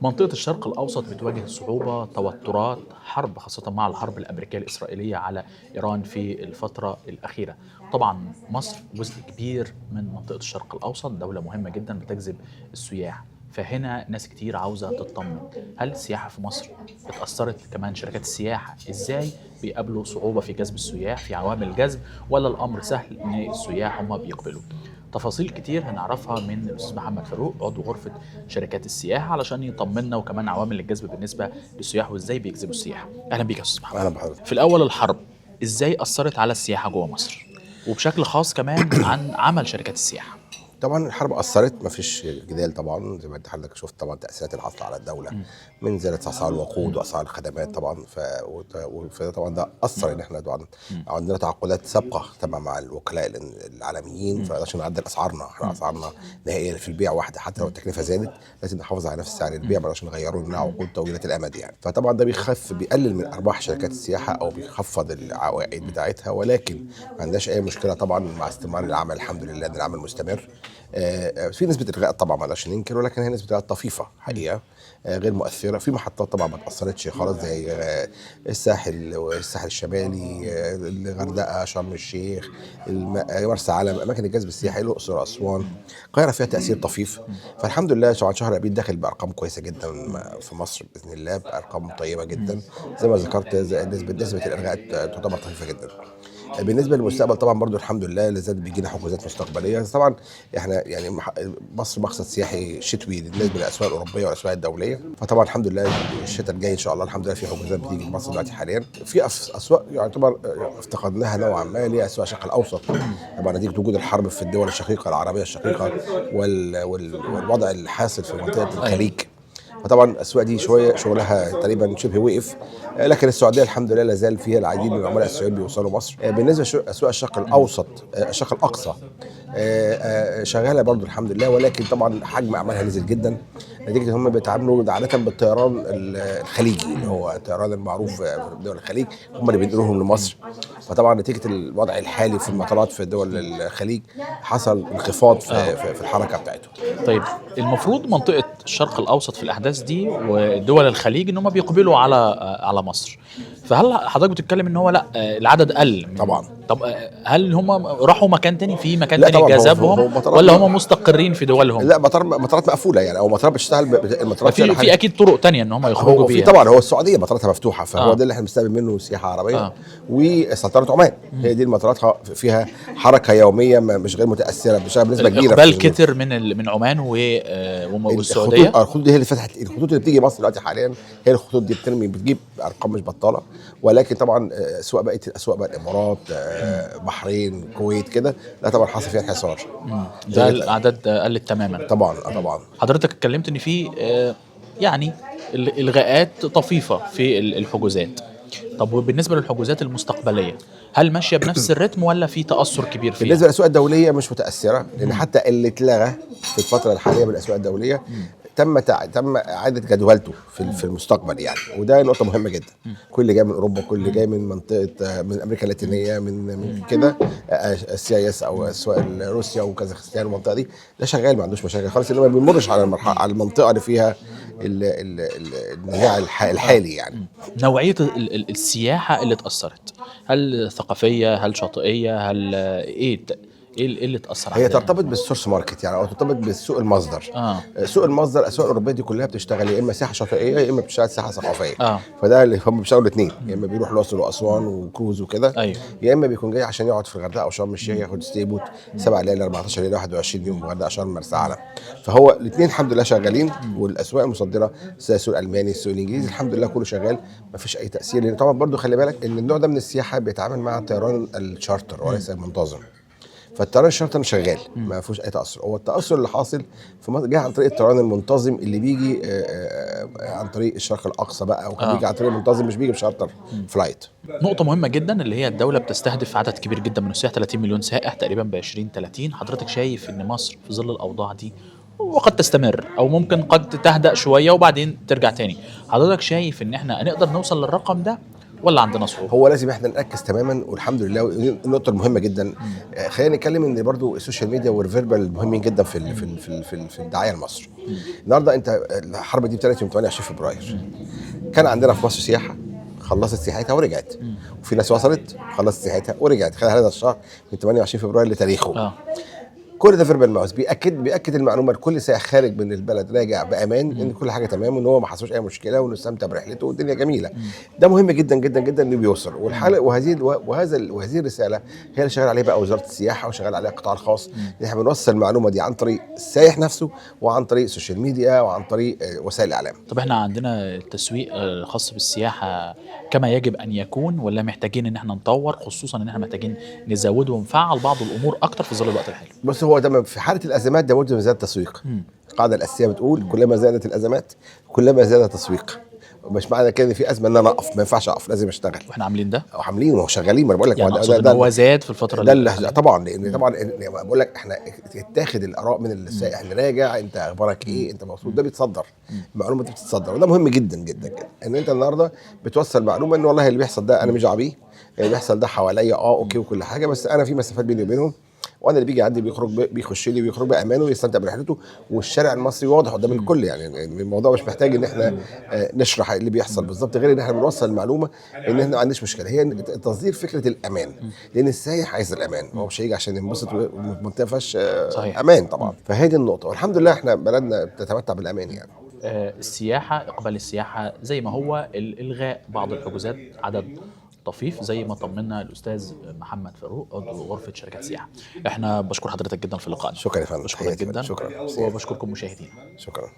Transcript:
منطقة الشرق الأوسط بتواجه صعوبة، توترات، حرب خاصة مع الحرب الأمريكية الإسرائيلية على إيران في الفترة الأخيرة. طبعا مصر جزء كبير من منطقة الشرق الأوسط، دولة مهمة جدا بتجذب السياح. فهنا ناس كتير عاوزة تطمن، هل السياحة في مصر اتأثرت؟ كمان شركات السياحة إزاي بيقابلوا صعوبة في جذب السياح، في عوامل الجذب ولا الأمر سهل إن السياح هم بيقبلوا؟ تفاصيل كتير هنعرفها من الأستاذ محمد فاروق عضو غرفة شركات السياحة علشان يطمنا، وكمان عوامل الجذب بالنسبة للسياح وإزاي بيجذبوا السياح. أهلا بيك يا أستاذ محمد. اهلا بحضرتك. في الأول الحرب إزاي أثرت على السياحة جوه مصر؟ وبشكل خاص كمان عن عمل شركات السياحة. طبعا الحرب اثرت، مفيش جدال، طبعا زي ما انت حضرتك شفت طبعا تاثيرات العطل على الدوله من زياده اسعار الوقود واسعار الخدمات طبعا فده طبعا ده اثر ان احنا طبعا عندنا تعاقدات سابقه طبعا مع الوكلاء العالميين، فعشان نعدل اسعارنا، احنا اسعارنا نهائيا في البيع واحده، حتى لو التكلفه زادت لازم نحافظ على نفس سعر البيع ما نغيره لنا عقود طويله الامد يعني. فطبعا ده بيقلل من ارباح شركات السياحه او بيخفض العوائد بتاعتها، ولكن ما عندناش اي مشكله طبعا مع استمرار العمل. الحمد لله ان العمل مستمر. في نسبة إلغاء طبعا ما نقدرش ننكر، ولكن هي نسبة إلغاء طفيفة حقيقة، غير مؤثرة. في محطات طبعا ما تأثرتش خالص زي الساحل الشمالي، الغردقة، شرم الشيخ، مرسى علم، أماكن الجذب السياحي، الأقصر، أسوان. القاهرة فيها تأثير طفيف. فالحمد لله طبعا شهر أبريل داخل بأرقام كويسة جدا في مصر بإذن الله، بأرقام طيبة جدا زي ما ذكرت. نسبة الإلغاءات تعتبر طفيفة جدا. بالنسبه للمستقبل طبعا برضو الحمد لله لازال بيجينا حجوزات مستقبليه. طبعا احنا يعني مصر مقصد سياحي شتوي بالنسبه للاسواق الاوروبيه والاسواق الدوليه، فطبعا الحمد لله الشتاء الجاي ان شاء الله الحمد لله في حجوزات بتيجي لمصر دلوقتي حاليا. في اسواق يعتبر افتقدناها نوعا ما، اللي هي اسواق الشرق الاوسط، طبعا نتيجه وجود الحرب في الدول الشقيقه العربيه الشقيقه والوضع الحاصل في منطقه الخليج. فطبعا الاسواق دي شويه شغلها تقريبا شبه وقف، لكن السعوديه الحمد لله لازال فيها العديد من العملاء السعوديين بيوصلوا مصر. بالنسبه لاسواق الشرق الاوسط، الشرق الاقصى شغاله برضو الحمد لله، ولكن طبعا حجم اعمالها نزل جدا نتيجه ان هم بيتعاملوا عاده بالطيران الخليجي اللي هو الطيران المعروف في دول الخليج، هم اللي بينقلوهم لمصر. فطبعا نتيجه الوضع الحالي في المطارات في دول الخليج حصل انخفاض في الحركه بتاعتهم. طيب المفروض منطقة الشرق الأوسط في الأحداث دي ودول الخليج إن هم بيقبلوا على مصر، فهل حضرتك بتتكلم إن هو لا العدد قل طبعا. طب هل هم راحوا مكان تاني، في مكان لا تاني طبعا، جذبهم ولا هم مستقرين في دولهم؟ لا مطارات مقفوله يعني، او مطارات بتشتغل المطارات في اكيد طرق تانية ان هم يخرجوا هو في بيها. طبعا، هو السعوديه مطاراتها مفتوحه، فهو ده اللي احنا بنستقبل منه سياحه عربيه. وسلطنه عمان هي دي المطارات فيها حركه يوميه مش غير متاثره، بنشتغل بنسبه كبيره. الاقبال كتر من عمان والسعوديه. الخطوط دي هي اللي فتحت، الخطوط اللي بتيجي مصر دلوقتي حاليا هي الخطوط دي بتجيب ارقام مش بطاله. ولكن طبعا سواء بقت الاسواق بقى الامارات، بحرين، الكويت كده، لا طبعا حصل فيها انحسار. ده الاعداد قلت تماما طبعا. طبعا حضرتك اتكلمت ان في يعني الغاءات طفيفه في الحجوزات. طب وبالنسبه للحجوزات المستقبليه هل ماشيه بنفس الريتم ولا في تاثر كبير فيها؟ بالنسبه للاسواق الدوليه مش متاثره، لان حتى اللي اتلغى في الفتره الحاليه من الاسواق الدوليه تم اعاده جدولته في المستقبل يعني، وده نقطه مهمه جدا. كل اللي جاي من اوروبا، كل اللي جاي من منطقه من امريكا اللاتينيه، من كده السي اي اس او اسواق روسيا وكازاخستان والمنطقه دي، ده شغال ما عندوش مشاكل خالص، لانه ما بيمرش على على المنطقه اللي فيها النزاع الحالي يعني. نوعيه السياحه اللي اتاثرت، هل ثقافيه، هل شاطئيه، هل ايه اللي اتاثر هي عندنا؟ ترتبط بالسورس ماركت يعني، او ترتبط بالسوق المصدر. سوق المصدر الاسواق الاوروبيه دي كلها بتشتغل يا اما سياحه شاطئيه يا اما بتشتغل سياحه ثقافيه. فده اللي هم بيشتغلوا الاثنين، يا اما بيروح الاقصر واسوان وكروز وكده. أيوه. يا اما بيكون جاي عشان يقعد في الغردقه او شرم الشيخ، ياخد ستي بوت 7 ليالي 14 ليله 21 يوم في الغردقه شرم مرسى علم. فهو الاثنين الحمد لله شغالين، والاسواق المصدره زي السوق الالماني، السوق الانجليزي، الحمد لله كله شغال، ما فيش اي تاثير. لان طبعا برضو خلي بالك ان النوع ده من السياحه بيتعامل مع الطيران الشارتر وليس المنتظم. فالطيران الشارتر شغال ما فيهوش اي تاثر. هو التاثر اللي حاصل في مصر جاي عن طريق الطيران المنتظم اللي بيجي عن طريق الشرق الاقصى بقى، وكان بيجي عن طريق منتظم مش بيجي بشارتر فلايت. نقطة مهمة جدا اللي هي الدولة بتستهدف عدد كبير جدا من السياح، 30 مليون سائح تقريبا ب 2030. حضرتك شايف ان مصر في ظل الاوضاع دي وقد تستمر او ممكن قد تهدأ شوية وبعدين ترجع تاني، حضرتك شايف ان احنا نقدر نوصل للرقم ده ولا عندنا صعوبه؟ هو لازم احنا نركز تماما، والحمد لله، ودي النقطه المهمه جدا. خلينا نتكلم ان برضو السوشيال ميديا والفيربال مهمين جدا في الدعايه لمصر. النهارده انت الحرب دي ابتدت يوم 28 فبراير. كان عندنا في مصر سياحه خلصت سياحتها ورجعت، وفي ناس وصلت خلصت سياحتها ورجعت خلال هذا الشهر من 28 فبراير لتاريخه. كل ده فيربال ماوس بياكد المعلومه لكل سائح خارج من البلد راجع بامان ان كل حاجه تمام، وان هو ما حصلوش اي مشكله، وانه استمتع برحلته والدنيا جميله. ده مهم جدا جدا جدا انه بيوصل. والحاله وهذه الرساله هي اللي شغال عليها بقى وزاره السياحه وشغال عليها القطاع الخاص، ان احنا بنوصل المعلومه دي عن طريق السائح نفسه، وعن طريق السوشيال ميديا، وعن طريق وسائل الاعلام. طب احنا عندنا التسويق الخاص بالسياحه كما يجب ان يكون، ولا محتاجين ان احنا نطور، خصوصا ان احنا محتاجين نزود ونفعل بعض الامور اكتر في ظل الوقت الحالي؟ بص، هو ده في حاله الازمات ده برضه زاد التسويق. القاعده الاساسيه بتقول كلما زادت الازمات كلما زاد التسويق. مش معنى كده ان في ازمه ان انا اقف، ما ينفعش اقف، لازم اشتغل. واحنا عاملين ده وعاملين وشغالين، ما انا بقول لك يعني اقصد ان هو زاد في الفتره ده اللي طبعا، لان طبعا بقول لك احنا تتاخد الاراء من السائح اللي راجع، انت اخبارك ايه، انت مبسوط، ده بيتصدر، المعلومه دي بتتصدر، وده مهم جدا جدا جدا ان انت النهارده بتوصل معلومه ان والله اللي بيحصل ده انا مش عبيه، اللي بيحصل ده حواليا اوكي وكل حاجه، بس انا في مسافات بيني وبينهم، وانا اللي بيجي عندي بيخش لي بيخرج بامان ويستمتع برحلته، والشارع المصري واضح قدام الكل. يعني الموضوع مش محتاج ان احنا نشرح اللي بيحصل بالظبط، غير ان احنا بنوصل المعلومه ان احنا ما عندناش مشكله. هي تصدير فكره الامان، لان السايح عايز الامان، هو مش هيجي عشان ينبسط ومنطقه فيهاش امان طبعا. فهي دي النقطه، والحمد لله احنا بلدنا بتتمتع بالامان يعني. السياحه، اقبال السياحه زي ما هو، الغاء بعض الحجوزات عدد طفيف زي ما طمنا الاستاذ محمد فاروق عضو غرفه شركات سياحه. احنا بشكر حضرتك جدا في لقائنا. شكرا يا فندم، بشكرك جدا. شكرا، وبشكركم مشاهدينا. شكرا.